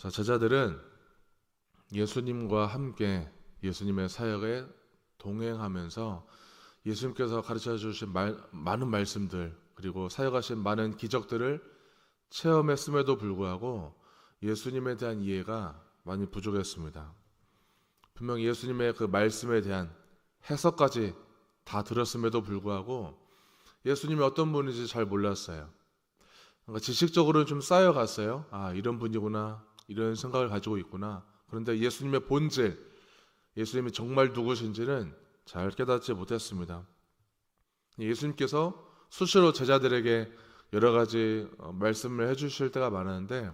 자, 제자들은 예수님과 함께 예수님의 사역에 동행하면서 예수님께서 가르쳐 주신 많은 말씀들, 그리고 사역하신 많은 기적들을 체험했음에도 불구하고 예수님에 대한 이해가 많이 부족했습니다. 분명 예수님의 그 말씀에 대한 해석까지 다 들었음에도 불구하고 예수님이 어떤 분인지 잘 몰랐어요. 그러니까 지식적으로는 좀 쌓여갔어요. 아, 이런 분이구나, 이런 생각을 가지고 있구나. 그런데 예수님의 본질, 예수님이 정말 누구신지는 잘 깨닫지 못했습니다. 예수님께서 수시로 제자들에게 여러 가지 말씀을 해주실 때가 많았는데,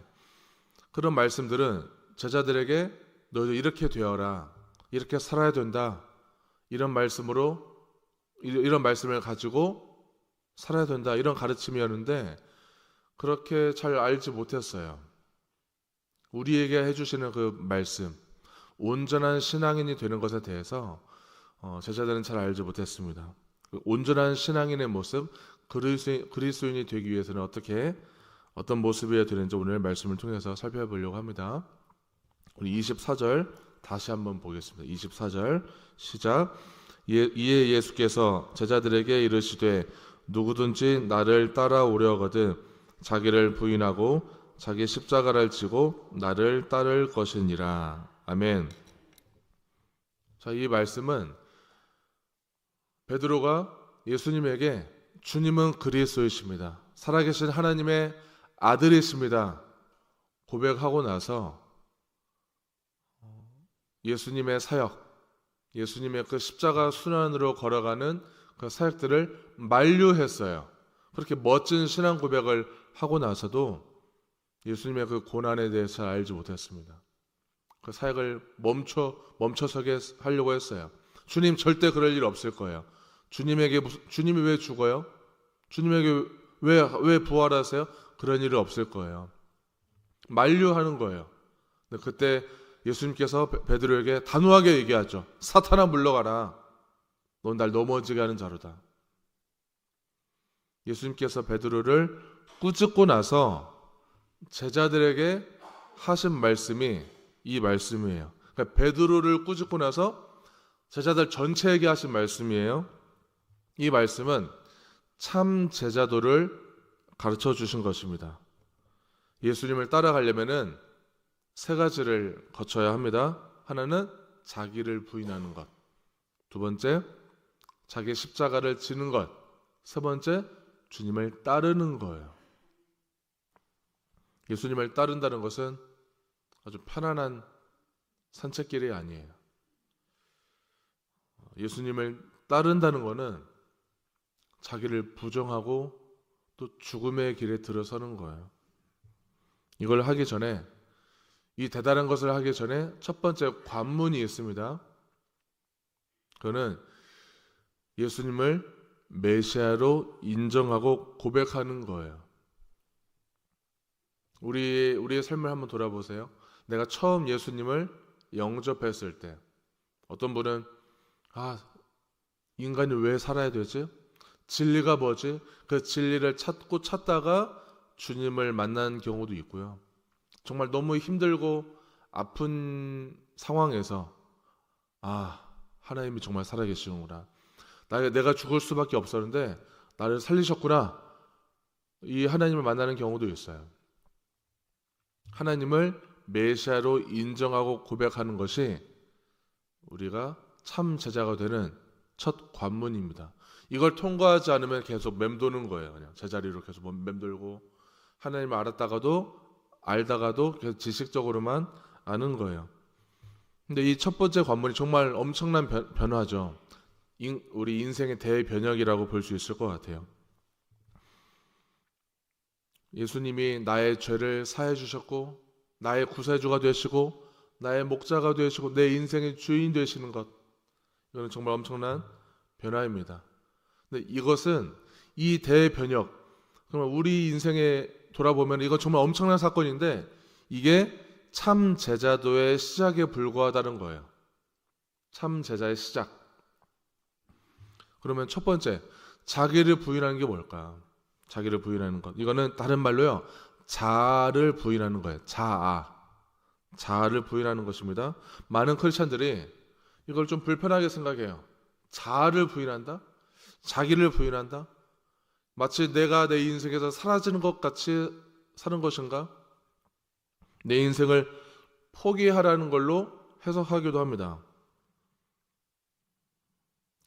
그런 말씀들은 제자들에게 너희도 이렇게 되어라, 이렇게 살아야 된다, 이런 말씀으로, 이런 말씀을 가지고 살아야 된다, 이런 가르침이었는데 그렇게 잘 알지 못했어요. 우리에게 해주시는 그 말씀, 온전한 신앙인이 되는 것에 대해서 제자들은 잘 알지 못했습니다. 그 온전한 신앙인의 모습, 그리스도인이 되기 위해서는 어떤 모습이어야 되는지 오늘 말씀을 통해서 살펴보려고 합니다. 우리 24절 다시 한번 보겠습니다. 24절 시작. 이에 예수께서 제자들에게 이르시되 누구든지 나를 따라오려거든 자기를 부인하고 자기 십자가를 지고 나를 따를 것이니라. 아멘. 자, 이 말씀은 베드로가 예수님에게 주님은 그리스도이십니다, 살아계신 하나님의 아들이십니다 고백하고 나서 예수님의 사역, 예수님의 그 십자가 순환으로 걸어가는 그 사역들을 만류했어요. 그렇게 멋진 신앙 고백을 하고 나서도 예수님의 그 고난에 대해서 알지 못했습니다. 그 사역을 멈춰서게 하려고 했어요. 주님, 절대 그럴 일 없을 거예요. 주님이 왜 죽어요? 주님에게 왜 부활하세요? 그런 일은 없을 거예요. 만류하는 거예요. 근데 그때 예수님께서 베드로에게 단호하게 얘기하죠. 사탄아, 물러가라. 넌 날 넘어지게 하는 자로다. 예수님께서 베드로를 꾸짖고 나서 제자들에게 하신 말씀이 이 말씀이에요. 그러니까 베드로를 꾸짖고 나서 제자들 전체에게 하신 말씀이에요. 이 말씀은 참 제자도를 가르쳐 주신 것입니다. 예수님을 따라가려면은 세 가지를 거쳐야 합니다. 하나는 자기를 부인하는 것, 두 번째 자기 십자가를 지는 것, 세 번째 주님을 따르는 거예요. 예수님을 따른다는 것은 아주 편안한 산책길이 아니에요. 예수님을 따른다는 것은 자기를 부정하고 또 죽음의 길에 들어서는 거예요. 이걸 하기 전에, 이 대단한 것을 하기 전에 첫 번째 관문이 있습니다. 그거는 예수님을 메시아로 인정하고 고백하는 거예요. 우리의 삶을 한번 돌아보세요. 내가 처음 예수님을 영접했을 때 어떤 분은 인간이 왜 살아야 되지? 진리가 뭐지? 그 진리를 찾다가 주님을 만난 경우도 있고요. 정말 너무 힘들고 아픈 상황에서 하나님이 정말 살아계시는구나, 내가 죽을 수밖에 없었는데 나를 살리셨구나, 이 하나님을 만나는 경우도 있어요. 하나님을 메시아로 인정하고 고백하는 것이 우리가 참 제자가 되는 첫 관문입니다. 이걸 통과하지 않으면 계속 맴도는 거예요. 그냥 제자리로 계속 맴돌고 하나님을 알다가도 계속 지식적으로만 아는 거예요. 근데 이 첫 번째 관문이 정말 엄청난 변화죠. 우리 인생의 대변혁이라고 볼 수 있을 것 같아요. 예수님이 나의 죄를 사해 주셨고 나의 구세주가 되시고 나의 목자가 되시고 내 인생의 주인 되시는 것, 이거는 정말 엄청난 변화입니다. 근데 이것은, 이 대변혁, 정말 우리 인생에 돌아보면 이건 정말 엄청난 사건인데 이게 참 제자도의 시작에 불과하다는 거예요. 참 제자의 시작. 그러면 첫 번째, 자기를 부인하는 게 뭘까? 자기를 부인하는 것, 이거는 다른 말로요, 자아를 부인하는 거예요. 자아. 자아를 부인하는 것입니다. 많은 크리스찬들이 이걸 좀 불편하게 생각해요. 자아를 부인한다? 자기를 부인한다? 마치 내가 내 인생에서 사라지는 것 같이 사는 것인가? 내 인생을 포기하라는 걸로 해석하기도 합니다.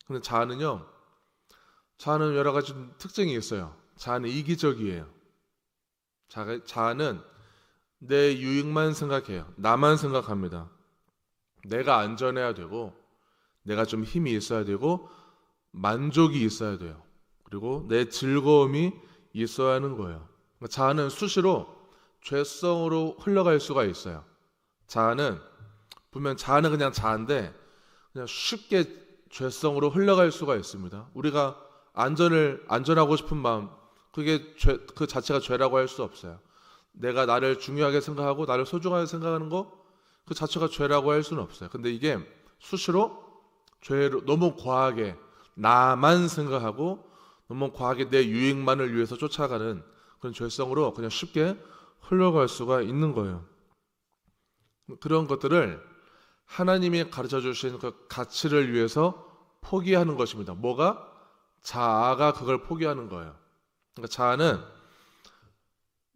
근데 자아는 여러 가지 특징이 있어요. 자아는 이기적이에요. 자아는 내 유익만 생각해요. 나만 생각합니다. 내가 안전해야 되고, 내가 좀 힘이 있어야 되고, 만족이 있어야 돼요. 그리고 내 즐거움이 있어야 하는 거예요. 자아는 수시로 죄성으로 흘러갈 수가 있어요. 자아는 그냥 자아인데 그냥 쉽게 죄성으로 흘러갈 수가 있습니다. 우리가 안전하고 싶은 마음, 그 자체가 죄라고 할 수 없어요. 내가 나를 중요하게 생각하고 나를 소중하게 생각하는 거, 그 자체가 죄라고 할 수는 없어요. 근데 이게 수시로 죄로 너무 과하게 나만 생각하고 너무 과하게 내 유익만을 위해서 쫓아가는 그런 죄성으로 그냥 쉽게 흘러갈 수가 있는 거예요. 그런 것들을 하나님이 가르쳐 주신 그 가치를 위해서 포기하는 것입니다. 뭐가? 자아가 그걸 포기하는 거예요. 그러니까 자아는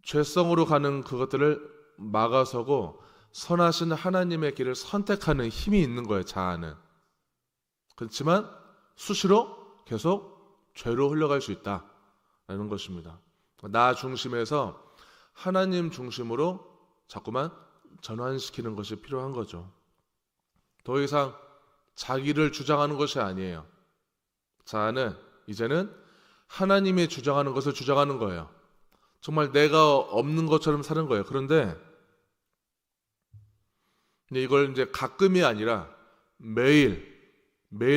죄성으로 가는 그것들을 막아서고 선하신 하나님의 길을 선택하는 힘이 있는 거예요. 자아는. 그렇지만 수시로 계속 죄로 흘러갈 수 있다라는 것입니다. 나 중심에서 하나님 중심으로 자꾸만 전환시키는 것이 필요한 거죠. 더 이상 자기를 주장하는 것이 아니에요. 자아는 이제는 하나님이 주장하는 것을 주장하는 거예요. 정말 내가 없는 것처럼 사는 거예요. 그런데 이걸 이제 가끔이 아니라 매일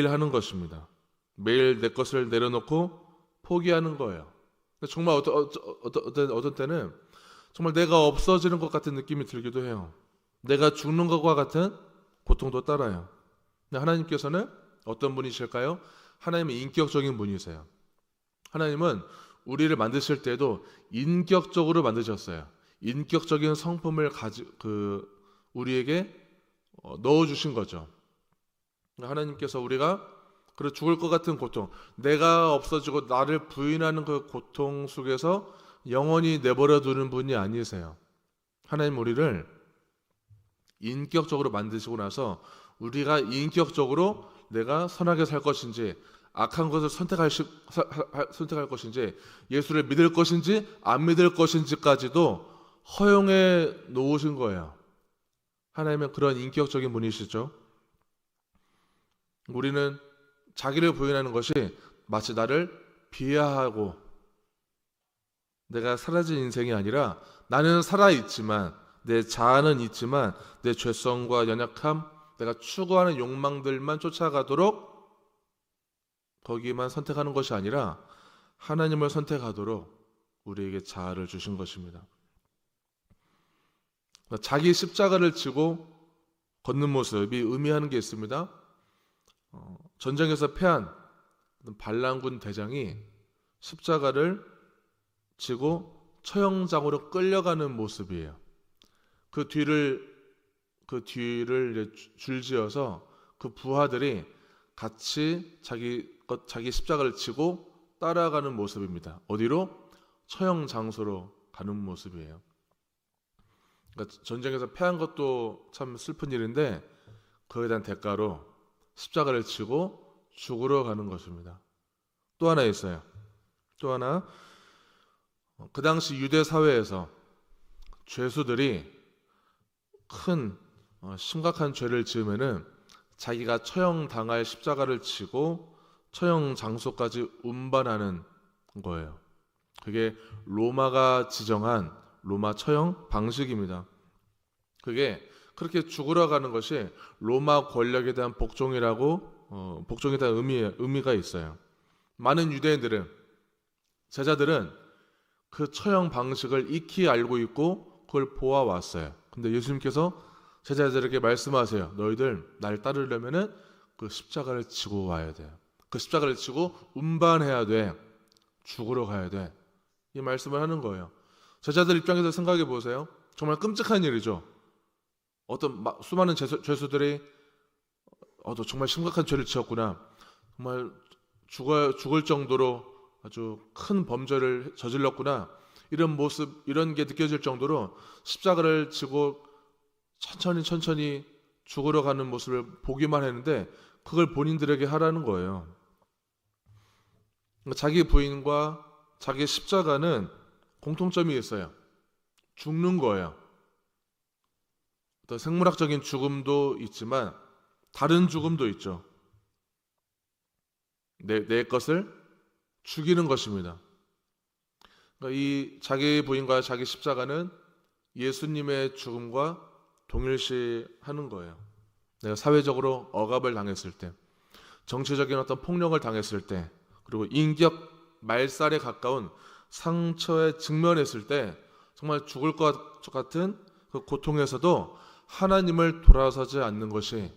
하는 것입니다. 매일 내 것을 내려놓고 포기하는 거예요. 정말 어떤 때는 정말 내가 없어지는 것 같은 느낌이 들기도 해요. 내가 죽는 것과 같은 고통도 따라요. 하나님께서는 어떤 분이실까요? 하나님은 인격적인 분이세요. 하나님은 우리를 만드실 때도 인격적으로 만드셨어요. 인격적인 성품을 우리에게 넣어주신 거죠. 하나님께서 우리가 죽을 것 같은 고통, 내가 없어지고 나를 부인하는 그 고통 속에서 영원히 내버려 두는 분이 아니세요. 하나님 우리를 인격적으로 만드시고 나서 우리가 인격적으로 내가 선하게 살 것인지 악한 것을 선택할 것인지 예수를 믿을 것인지 안 믿을 것인지까지도 허용해 놓으신 거예요. 하나님은 그런 인격적인 분이시죠. 우리는 자기를 부인하는 것이 마치 나를 비하하고 내가 사라진 인생이 아니라 나는 살아있지만 내 자아는 있지만 내 죄성과 연약함, 내가 추구하는 욕망들만 쫓아가도록 거기만 선택하는 것이 아니라 하나님을 선택하도록 우리에게 자아를 주신 것입니다. 자기 십자가를 지고 걷는 모습이 의미하는 게 있습니다. 전쟁에서 패한 반란군 대장이 십자가를 지고 처형장으로 끌려가는 모습이에요. 그 뒤를 줄지어서 그 부하들이 같이 자기 십자가를 지고 따라가는 모습입니다. 어디로? 처형 장소로 가는 모습이에요. 그러니까 전쟁에서 패한 것도 참 슬픈 일인데 그에 대한 대가로 십자가를 지고 죽으러 가는 것입니다. 또 하나 있어요. 또 하나, 그 당시 유대 사회에서 죄수들이 큰 심각한 죄를 지으면은 자기가 처형당할 십자가를 지고 처형 장소까지 운반하는 거예요. 그게 로마가 지정한 로마 처형 방식입니다. 그게 그렇게 죽으러 가는 것이 로마 권력에 대한 복종에 대한 의미가 있어요. 많은 제자들은 그 처형 방식을 익히 알고 있고 그걸 보아왔어요. 근데 예수님께서 제자들에게 말씀하세요. 너희들 날 따르려면은 그 십자가를 지고 와야 돼요. 그 십자가를 지고 운반해야 돼. 죽으러 가야 돼. 이 말씀을 하는 거예요. 제자들 입장에서 생각해 보세요. 정말 끔찍한 일이죠. 어떤 수많은 죄수들이 너 정말 심각한 죄를 지었구나. 정말 죽을 정도로 아주 큰 범죄를 저질렀구나. 이런 모습, 이런 게 느껴질 정도로 십자가를 지고 천천히 죽으러 가는 모습을 보기만 했는데 그걸 본인들에게 하라는 거예요. 자기 부인과 자기 십자가는 공통점이 있어요. 죽는 거예요. 또 생물학적인 죽음도 있지만 다른 죽음도 있죠. 내 것을 죽이는 것입니다. 그러니까 이 자기 부인과 자기 십자가는 예수님의 죽음과 동일시하는 거예요. 내가 사회적으로 억압을 당했을 때, 정치적인 어떤 폭력을 당했을 때, 그리고 인격 말살에 가까운 상처에 직면했을 때 정말 죽을 것 같은 그 고통에서도 하나님을 돌아서지 않는 것이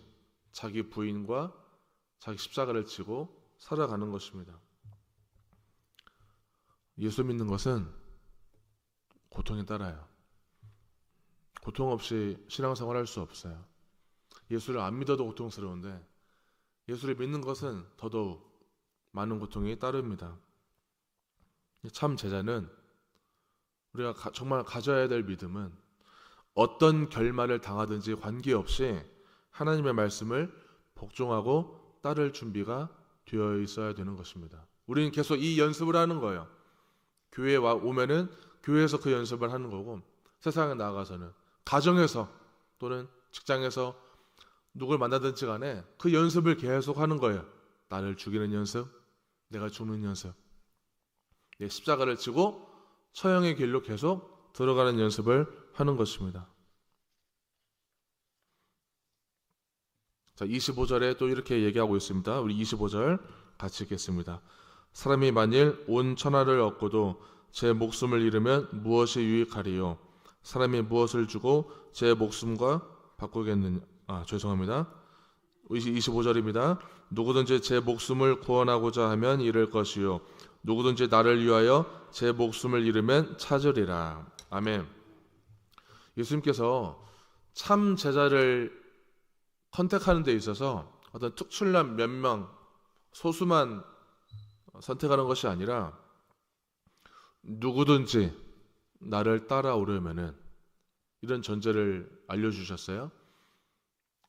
자기 부인과 자기 십자가를 지고 살아가는 것입니다. 예수 믿는 것은 고통에 따라요. 고통 없이 신앙생활 할 수 없어요. 예수를 안 믿어도 고통스러운데 예수를 믿는 것은 더더욱 많은 고통이 따릅니다. 참 제자는 우리가 정말 가져야 될 믿음은 어떤 결말을 당하든지 관계없이 하나님의 말씀을 복종하고 따를 준비가 되어 있어야 되는 것입니다. 우리는 계속 이 연습을 하는 거예요. 교회에 오면은 교회에서 그 연습을 하는 거고, 세상에 나가서는 가정에서 또는 직장에서 누굴 만나든지 간에 그 연습을 계속 하는 거예요. 나를 죽이는 연습, 내가 죽는 연습, 내 십자가를 지고 처형의 길로 계속 들어가는 연습을 하는 것입니다. 자, 25절에 또 이렇게 얘기하고 있습니다. 우리 25절 같이 읽겠습니다. 사람이 만일 온 천하를 얻고도 제 목숨을 잃으면 무엇이 유익하리요? 사람이 무엇을 주고 제 목숨과 바꾸겠느냐? 죄송합니다. 25절입니다. 누구든지 제 목숨을 구원하고자 하면 잃을 것이요, 누구든지 나를 위하여 제 목숨을 잃으면 찾으리라. 아멘. 예수님께서 참 제자를 선택하는 데 있어서 어떤 특출난 몇 명, 소수만 선택하는 것이 아니라 누구든지 나를 따라오려면은, 이런 전제를 알려주셨어요.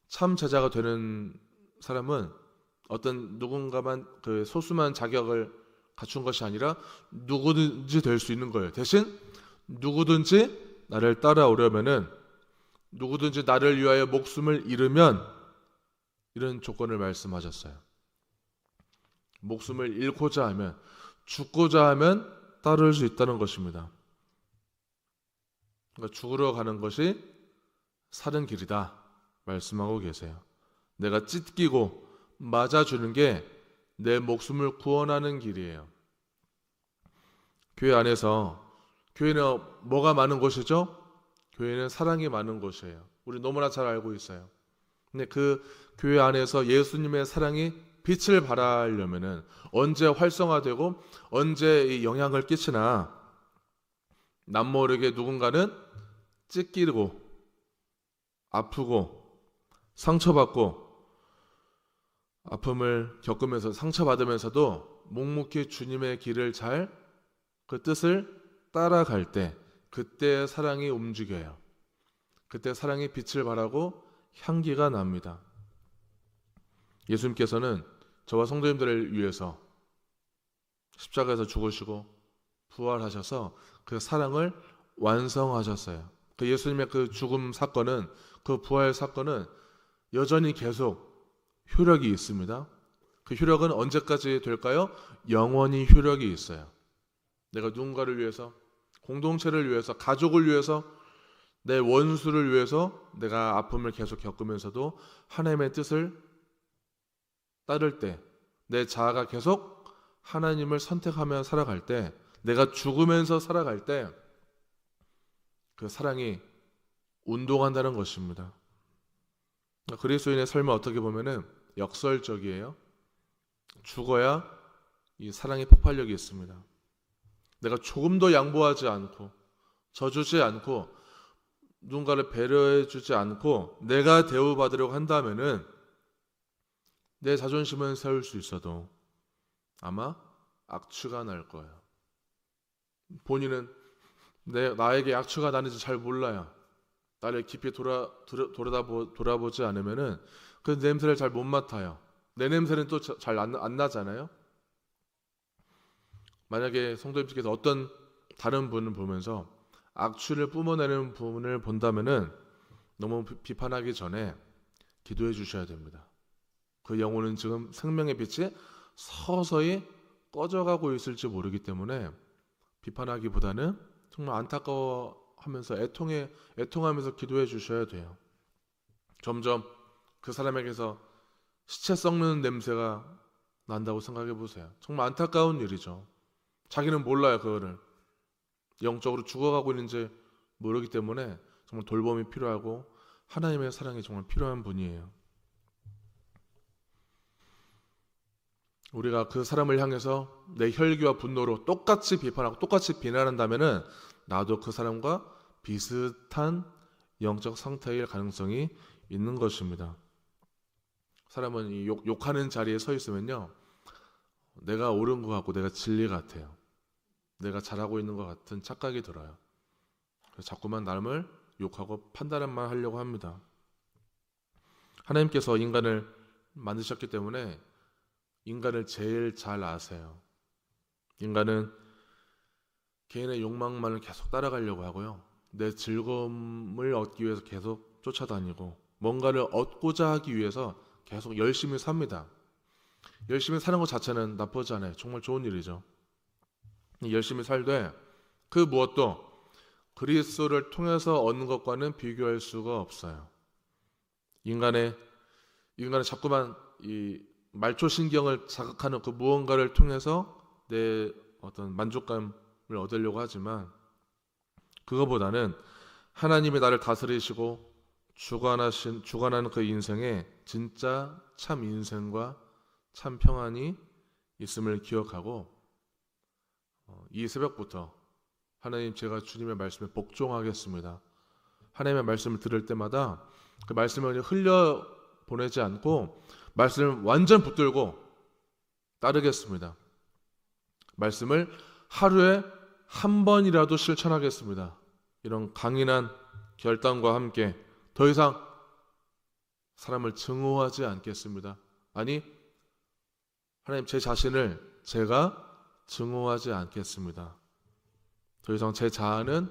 참 제자가 되는 사람은 어떤 누군가만, 그 소수만 자격을 갖춘 것이 아니라 누구든지 될 수 있는 거예요. 대신 누구든지 나를 따라오려면은, 누구든지 나를 위하여 목숨을 잃으면, 이런 조건을 말씀하셨어요. 목숨을 잃고자 하면, 죽고자 하면 따를 수 있다는 것입니다. 그러니까 죽으러 가는 것이 사는 길이다 말씀하고 계세요. 내가 찢기고 맞아주는 게 내 목숨을 구원하는 길이에요. 교회 안에서, 교회는 뭐가 많은 곳이죠? 교회는 사랑이 많은 곳이에요. 우리 너무나 잘 알고 있어요. 근데 그 교회 안에서 예수님의 사랑이 빛을 발하려면은 언제 활성화되고 언제 영향을 끼치나, 남모르게 누군가는 찢기고 아프고 상처받고 아픔을 겪으면서 상처받으면서도 묵묵히 주님의 길을 그 뜻을 따라갈 때, 그때 사랑이 움직여요. 그때 사랑이 빛을 발하고 향기가 납니다. 예수님께서는 저와 성도님들을 위해서 십자가에서 죽으시고 부활하셔서 그 사랑을 완성하셨어요. 그 예수님의 그 죽음 사건은, 그 부활 사건은 여전히 계속 효력이 있습니다. 그 효력은 언제까지 될까요? 영원히 효력이 있어요. 내가 누군가를 위해서, 공동체를 위해서, 가족을 위해서, 내 원수를 위해서 내가 아픔을 계속 겪으면서도 하나님의 뜻을 따를 때, 내 자아가 계속 하나님을 선택하며 살아갈 때, 내가 죽으면서 살아갈 때 그 사랑이 운동한다는 것입니다. 그리스도인의 삶은 어떻게 보면은 역설적이에요. 죽어야 이 사랑의 폭발력이 있습니다. 내가 조금도 양보하지 않고 져주지 않고 누군가를 배려해 주지 않고 내가 대우받으려고 한다면은 내 자존심은 세울 수 있어도 아마 악취가 날 거예요. 본인은 나에게 악취가 나는지 잘 몰라요. 나를 깊이 돌아보지 않으면은 그 냄새를 잘 못 맡아요. 내 냄새는 또 잘 안 나잖아요. 만약에 성도님께서 어떤 다른 분을 보면서 악취를 뿜어내는 분을 본다면은 너무 비판하기 전에 기도해 주셔야 됩니다. 그 영혼은 지금 생명의 빛이 서서히 꺼져가고 있을지 모르기 때문에 비판하기보다는 정말 안타까워하면서 애통하면서 기도해 주셔야 돼요. 점점 그 사람에게서 시체 썩는 냄새가 난다고 생각해 보세요. 정말 안타까운 일이죠. 자기는 몰라요, 그거를. 영적으로 죽어가고 있는지 모르기 때문에 정말 돌봄이 필요하고 하나님의 사랑이 정말 필요한 분이에요. 우리가 그 사람을 향해서 내 혈기와 분노로 똑같이 비판하고 똑같이 비난한다면은 나도 그 사람과 비슷한 영적 상태일 가능성이 있는 것입니다. 사람은 이 욕하는 자리에 서 있으면요, 내가 옳은 것 같고 내가 진리 같아요. 내가 잘하고 있는 것 같은 착각이 들어요. 그래서 자꾸만 남을 욕하고 판단만 하려고 합니다. 하나님께서 인간을 만드셨기 때문에 인간을 제일 잘 아세요. 인간은 개인의 욕망만을 계속 따라가려고 하고요. 내 즐거움을 얻기 위해서 계속 쫓아다니고 뭔가를 얻고자 하기 위해서 계속 열심히 삽니다. 열심히 사는 것 자체는 나쁘지 않아요. 정말 좋은 일이죠. 열심히 살되 그 무엇도 그리스도를 통해서 얻는 것과는 비교할 수가 없어요. 인간의 자꾸만 이 말초신경을 자극하는 그 무언가를 통해서 내 어떤 만족감을 얻으려고 하지만 그거보다는 하나님이 나를 다스리시고 주관하는 그 인생에 진짜 참 인생과 참 평안이 있음을 기억하고 이 새벽부터 하나님, 제가 주님의 말씀에 복종하겠습니다. 하나님의 말씀을 들을 때마다 그 말씀을 흘려 보내지 않고 말씀을 완전 붙들고 따르겠습니다. 말씀을 하루에 한 번이라도 실천하겠습니다. 이런 강인한 결단과 함께 더 이상 사람을 증오하지 않겠습니다. 아니, 하나님, 제 자신을 제가 증오하지 않겠습니다. 더 이상 제 자아는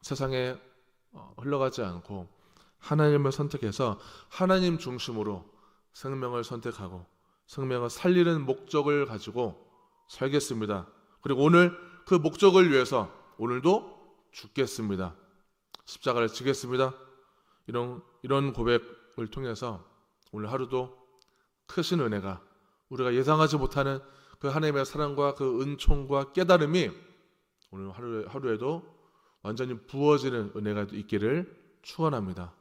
세상에 흘러가지 않고 하나님을 선택해서 하나님 중심으로 생명을 선택하고 생명을 살리는 목적을 가지고 살겠습니다. 그리고 오늘 그 목적을 위해서 오늘도 죽겠습니다. 십자가를 지겠습니다. 이런 고백을 통해서 오늘 하루도 크신 은혜가, 우리가 예상하지 못하는 그 하나님의 사랑과 그 은총과 깨달음이 오늘 하루에도 완전히 부어지는 은혜가 있기를 축원합니다.